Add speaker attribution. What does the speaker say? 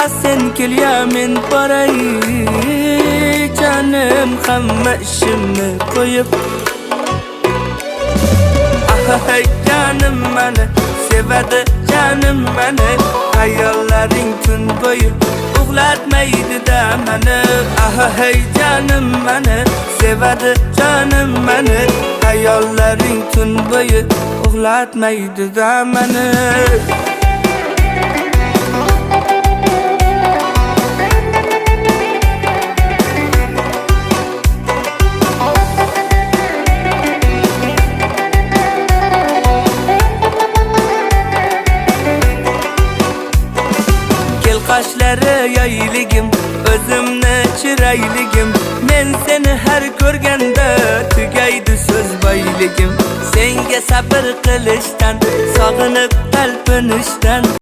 Speaker 1: sen kelya men boray. Canım hamma ishimni qo'yib. Hey canım meni sevadi, canım meni. Hayollaring tun bo'yi uxlatmaydi-da meni. Hey canım meni sevadi, canım meni. Hayollaring tun bo'yi uxlatmaydi-da meni. Qoshlari yayligim, o'zimni chirayligim. Men seni har ko'rganda tugaydi so'z boyligim. Senga sabr qilishdan, sog'inib talpinishdan